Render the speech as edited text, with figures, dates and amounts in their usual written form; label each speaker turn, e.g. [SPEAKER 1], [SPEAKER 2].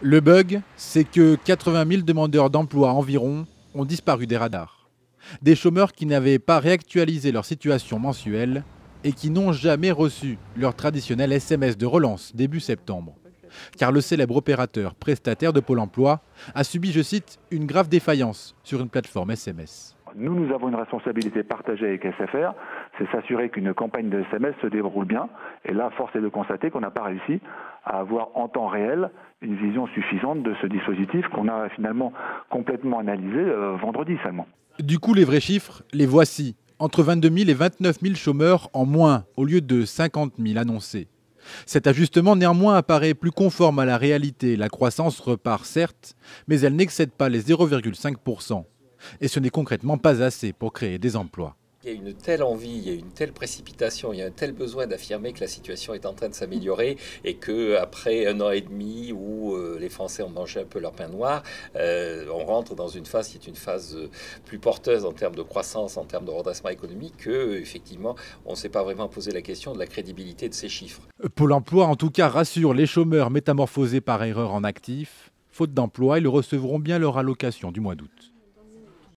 [SPEAKER 1] Le bug, c'est que 80 000 demandeurs d'emploi environ ont disparu des radars. Des chômeurs qui n'avaient pas réactualisé leur situation mensuelle et qui n'ont jamais reçu leur traditionnel SMS de relance début septembre. Car le célèbre opérateur prestataire de Pôle emploi a subi, je cite, une grave défaillance sur une plateforme SMS.
[SPEAKER 2] Nous avons une responsabilité partagée avec SFR, c'est s'assurer qu'une campagne de SMS se déroule bien. Et là, force est de constater qu'on n'a pas réussi à avoir en temps réel une vision suffisante de ce dispositif qu'on a finalement complètement analysé vendredi seulement.
[SPEAKER 1] Du coup, les vrais chiffres, les voici. Entre 22 000 et 29 000 chômeurs en moins au lieu de 50 000 annoncés. Cet ajustement néanmoins apparaît plus conforme à la réalité. La croissance repart certes, mais elle n'excède pas les 0,5%. Et ce n'est concrètement pas assez pour créer des emplois.
[SPEAKER 3] Il y a une telle envie, il y a une telle précipitation, il y a un tel besoin d'affirmer que la situation est en train de s'améliorer et qu'après 1 an et demi où les Français ont mangé un peu leur pain noir, on rentre dans une phase qui est une phase plus porteuse en termes de croissance, en termes de redressement économique, qu'effectivement on ne s'est pas vraiment posé la question de la crédibilité de ces chiffres.
[SPEAKER 1] Pôle emploi en tout cas rassure les chômeurs métamorphosés par erreur en actifs. Faute d'emploi, ils recevront bien leur allocation du mois d'août.